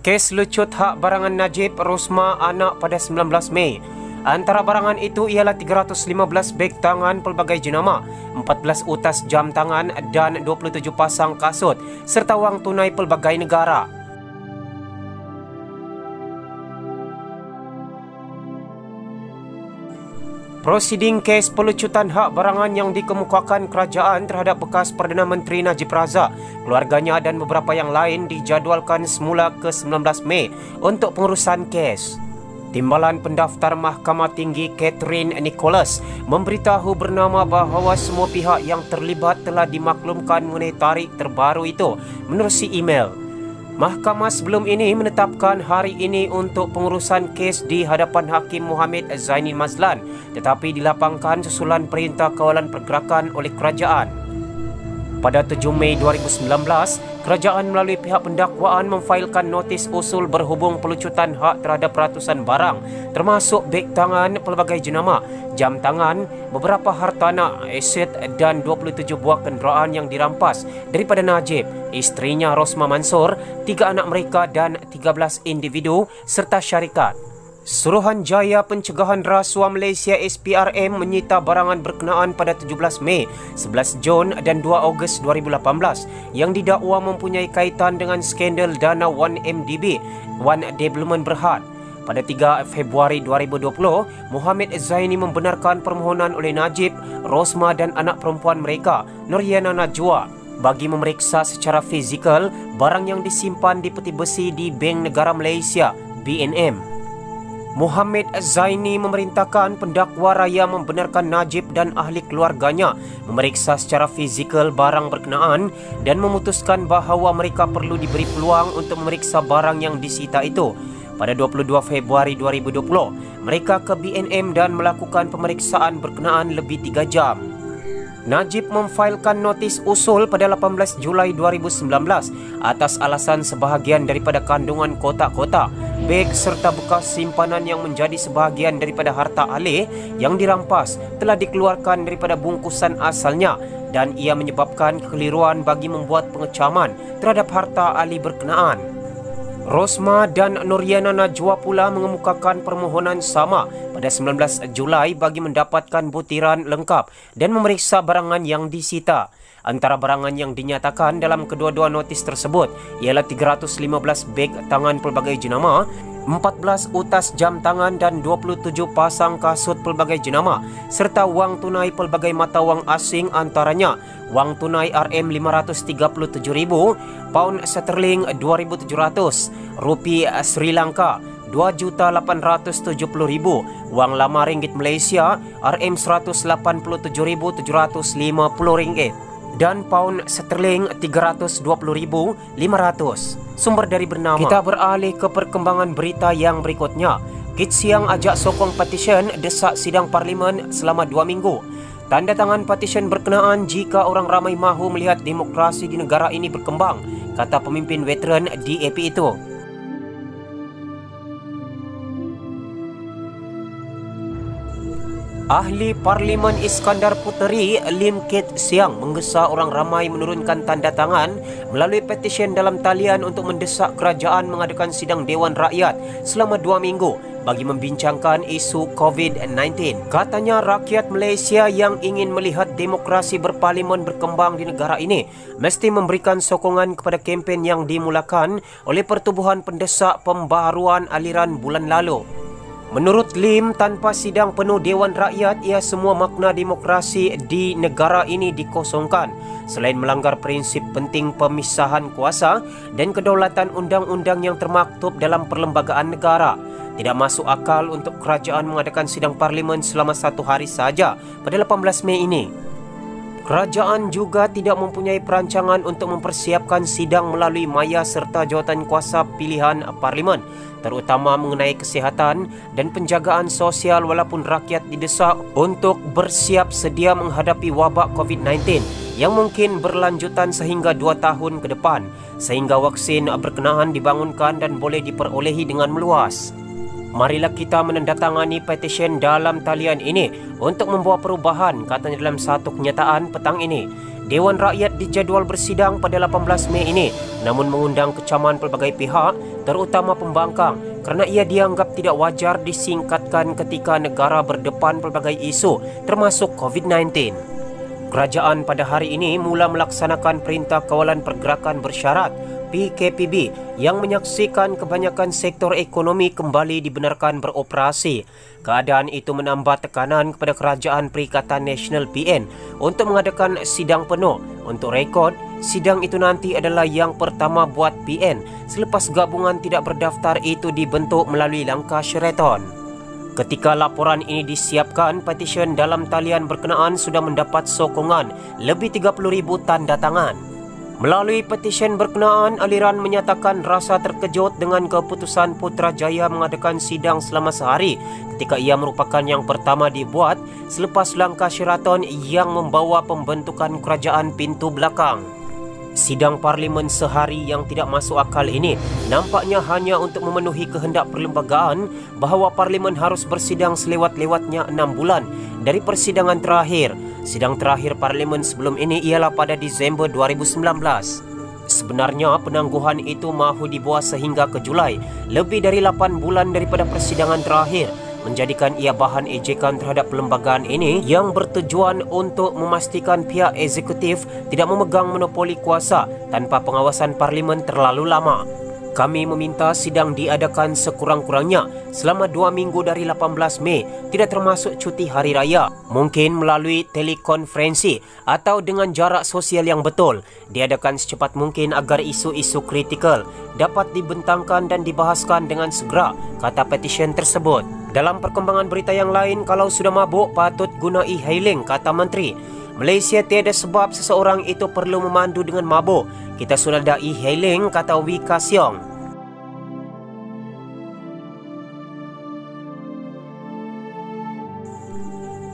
Kes lucut hak barangan Najib Rosmah anak pada 19 Mei. Antara barangan itu ialah 315 beg tangan pelbagai jenama, 14 utas jam tangan dan 27 pasang kasut serta wang tunai pelbagai negara. Prosiding kes pelucutan hak barangan yang dikemukakan kerajaan terhadap bekas Perdana Menteri Najib Razak, keluarganya dan beberapa yang lain dijadualkan semula ke 19 Mei untuk pengurusan kes. Timbalan Pendaftar Mahkamah Tinggi Catherine Nicholas memberitahu bernama bahawa semua pihak yang terlibat telah dimaklumkan mengenai tarikh terbaru itu menerusi email. Mahkamah sebelum ini menetapkan hari ini untuk pengurusan kes di hadapan Hakim Muhammad Zaini Mazlan, tetapi dilapangkan susulan Perintah Kawalan Pergerakan oleh kerajaan. Pada 7 Mei 2019, kerajaan melalui pihak pendakwaan memfailkan notis usul berhubung pelucutan hak terhadap ratusan barang, termasuk beg tangan pelbagai jenama, jam tangan, beberapa hartanah, aset dan 27 buah kenderaan yang dirampas daripada Najib, isterinya Rosmah Mansor, 3 anak mereka dan 13 individu serta syarikat. Suruhanjaya Pencegahan Rasuah Malaysia SPRM menyita barangan berkenaan pada 17 Mei, 11 Jun dan 2 Ogos 2018 yang didakwa mempunyai kaitan dengan skandal dana 1MDB, One Development Berhad. Pada 3 Februari 2020, Muhammad Zaini membenarkan permohonan oleh Najib, Rosmah dan anak perempuan mereka, Nuriana Najwa, bagi memeriksa secara fizikal barang yang disimpan di peti besi di Bank Negara Malaysia, BNM. Muhammad Zaini memerintahkan pendakwa raya membenarkan Najib dan ahli keluarganya memeriksa secara fizikal barang berkenaan dan memutuskan bahawa mereka perlu diberi peluang untuk memeriksa barang yang disita itu. Pada 22 Februari 2020, mereka ke BNM dan melakukan pemeriksaan berkenaan lebih 3 jam. Najib memfailkan notis usul pada 18 Julai 2019 atas alasan sebahagian daripada kandungan kotak-kotak, beg serta bekas simpanan yang menjadi sebahagian daripada harta alih yang dirampas telah dikeluarkan daripada bungkusan asalnya dan ia menyebabkan kekeliruan bagi membuat pengecaman terhadap harta alih berkenaan. Rosmah dan Nuriana Najwa pula mengemukakan permohonan sama pada 19 Julai bagi mendapatkan butiran lengkap dan memeriksa barangan yang disita. Antara barangan yang dinyatakan dalam kedua-dua notis tersebut ialah 315 beg tangan pelbagai jenama, 14 utas jam tangan dan 27 pasang kasut pelbagai jenama serta wang tunai pelbagai mata wang asing, antaranya wang tunai RM537,000, pound sterling 2,700, rupiah Sri Lanka 2,870,000, wang lama ringgit Malaysia RM187,750 dan pound sterling 320,500. Sumber dari bernama. Kita beralih ke perkembangan berita yang berikutnya. Kit Siang ajak sokong petisyen desak sidang parlimen selama 2 minggu. Tanda tangan petisyen berkenaan jika orang ramai mahu melihat demokrasi di negara ini berkembang, kata pemimpin veteran DAP itu. Ahli Parlimen Iskandar Puteri Lim Kit Siang menggesa orang ramai menurunkan tanda tangan melalui petisyen dalam talian untuk mendesak kerajaan mengadakan sidang Dewan Rakyat selama 2 minggu bagi membincangkan isu COVID-19. Katanya rakyat Malaysia yang ingin melihat demokrasi berparlimen berkembang di negara ini mesti memberikan sokongan kepada kempen yang dimulakan oleh Pertubuhan Pendesak Pembaharuan Aliran bulan lalu. Menurut Lim, tanpa sidang penuh Dewan Rakyat, ia semua makna demokrasi di negara ini dikosongkan. Selain melanggar prinsip penting pemisahan kuasa dan kedaulatan undang-undang yang termaktub dalam perlembagaan negara, tidak masuk akal untuk kerajaan mengadakan sidang parlimen selama 1 hari saja pada 18 Mei ini. Kerajaan juga tidak mempunyai perancangan untuk mempersiapkan sidang melalui maya serta jawatan kuasa pilihan parlimen, terutama mengenai kesihatan dan penjagaan sosial, walaupun rakyat didesak untuk bersiap sedia menghadapi wabak COVID-19 yang mungkin berlanjutan sehingga 2 tahun ke depan, sehingga vaksin berkenaan dibangunkan dan boleh diperolehi dengan meluas. Marilah kita menandatangani petisyen dalam talian ini untuk membawa perubahan, katanya dalam satu kenyataan petang ini. Dewan Rakyat dijadual bersidang pada 18 Mei ini, namun mengundang kecaman pelbagai pihak, terutama pembangkang, kerana ia dianggap tidak wajar disingkatkan ketika negara berdepan pelbagai isu termasuk COVID-19. Kerajaan pada hari ini mula melaksanakan Perintah Kawalan Pergerakan Bersyarat PKPB yang menyaksikan kebanyakan sektor ekonomi kembali dibenarkan beroperasi. Keadaan itu menambah tekanan kepada Kerajaan Perikatan Nasional PN untuk mengadakan sidang penuh. Untuk rekod, sidang itu nanti adalah yang pertama buat PN selepas gabungan tidak berdaftar itu dibentuk melalui langkah Sheraton. Ketika laporan ini disiapkan, petisyen dalam talian berkenaan sudah mendapat sokongan lebih 30,000 tanda tangan. Melalui petisyen berkenaan, aliran menyatakan rasa terkejut dengan keputusan Putrajaya mengadakan sidang selama sehari ketika ia merupakan yang pertama dibuat selepas langkah Sheraton yang membawa pembentukan kerajaan pintu belakang. Sidang parlimen sehari yang tidak masuk akal ini nampaknya hanya untuk memenuhi kehendak perlembagaan bahawa parlimen harus bersidang selewat-lewatnya 6 bulan dari persidangan terakhir. Sidang terakhir parlimen sebelum ini ialah pada Disember 2019. Sebenarnya penangguhan itu mahu dibuat sehingga ke Julai, lebih dari 8 bulan daripada persidangan terakhir, menjadikan ia bahan ejekan terhadap perlembagaan ini yang bertujuan untuk memastikan pihak eksekutif tidak memegang monopoli kuasa tanpa pengawasan parlimen terlalu lama. Kami meminta sidang diadakan sekurang-kurangnya selama 2 minggu dari 18 Mei, tidak termasuk cuti hari raya. Mungkin melalui telekonferensi atau dengan jarak sosial yang betul. Diadakan secepat mungkin agar isu-isu kritikal dapat dibentangkan dan dibahaskan dengan segera, kata petisyen tersebut. Dalam perkembangan berita yang lain, kalau sudah mabuk patut guna e-hailing, kata Menteri. Malaysia tiada sebab seseorang itu perlu memandu dengan mabuk. Kita sudah ada e-hailing, kata Wee Ka Siong.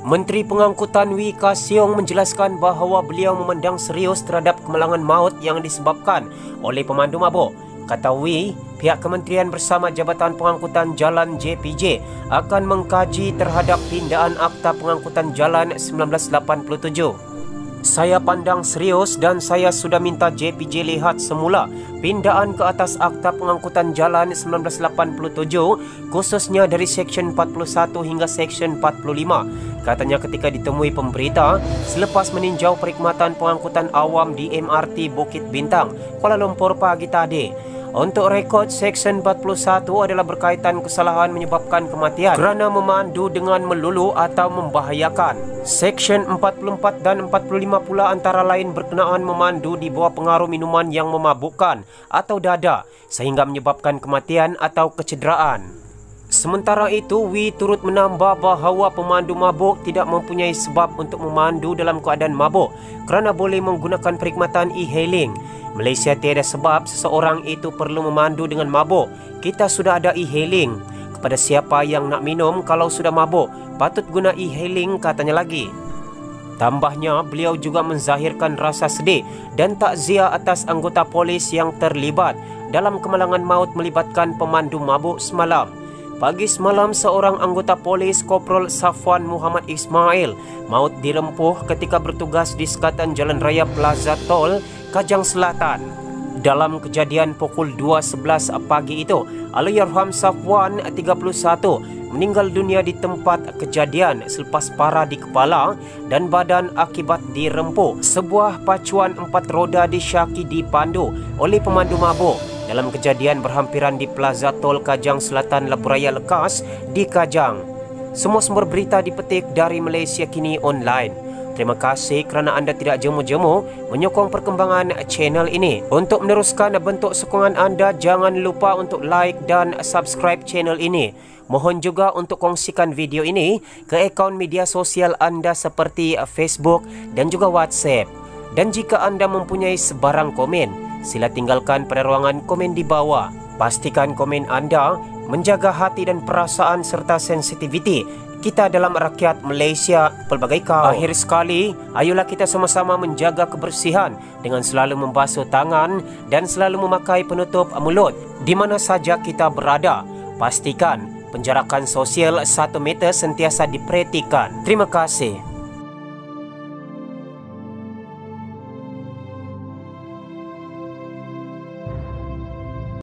Menteri Pengangkutan Wee Ka Siong menjelaskan bahawa beliau memandang serius terhadap kemalangan maut yang disebabkan oleh pemandu mabuk. Kata Wee, pihak kementerian bersama Jabatan Pengangkutan Jalan JPJ akan mengkaji terhadap pindaan Akta Pengangkutan Jalan 1987. Saya pandang serius dan saya sudah minta JPJ lihat semula pindaan ke atas Akta Pengangkutan Jalan 1987 khususnya dari Seksyen 41 hingga Seksyen 45, katanya ketika ditemui pemberita selepas meninjau perkhidmatan pengangkutan awam di MRT Bukit Bintang, Kuala Lumpur pagi tadi. Untuk rekod, Seksyen 41 adalah berkaitan kesalahan menyebabkan kematian kerana memandu dengan melulu atau membahayakan. Seksyen 44 dan 45 pula antara lain berkenaan memandu di bawah pengaruh minuman yang memabukkan atau dada sehingga menyebabkan kematian atau kecederaan. Sementara itu, Wee turut menambah bahawa pemandu mabuk tidak mempunyai sebab untuk memandu dalam keadaan mabuk kerana boleh menggunakan perkhidmatan e-hailing. Malaysia tiada sebab seseorang itu perlu memandu dengan mabuk. Kita sudah ada e-hailing. Kepada siapa yang nak minum kalau sudah mabuk, patut guna e-hailing, katanya lagi. Tambahnya, beliau juga menzahirkan rasa sedih dan takziah atas anggota polis yang terlibat dalam kemalangan maut melibatkan pemandu mabuk semalam. Pagi semalam, seorang anggota polis, Koprol Safwan Muhammad Ismail, maut dirempuh ketika bertugas di sekatan Jalan Raya Plaza Tol, Kajang Selatan. Dalam kejadian pukul 2.11 pagi itu, Allahyarham Safwan, 31, meninggal dunia di tempat kejadian selepas parah di kepala dan badan akibat dirempuh. Sebuah pacuan 4 roda disyaki dipandu oleh pemandu mabuk dalam kejadian berhampiran di Plaza Tol Kajang Selatan, Lebuh Raya Lekas di Kajang. Semua sumber berita dipetik dari Malaysia Kini Online. Terima kasih kerana anda tidak jemu-jemu menyokong perkembangan channel ini. Untuk meneruskan bentuk sokongan anda, jangan lupa untuk like dan subscribe channel ini. Mohon juga untuk kongsikan video ini ke akaun media sosial anda seperti Facebook dan juga WhatsApp. Dan jika anda mempunyai sebarang komen, sila tinggalkan pada ruangan komen di bawah. Pastikan komen anda menjaga hati dan perasaan serta sensitiviti kita dalam rakyat Malaysia pelbagai kaum. Akhir sekali, ayolah kita sama-sama menjaga kebersihan dengan selalu membasuh tangan dan selalu memakai penutup mulut di mana saja kita berada. Pastikan penjarakan sosial 1 meter sentiasa diperhatikan. Terima kasih.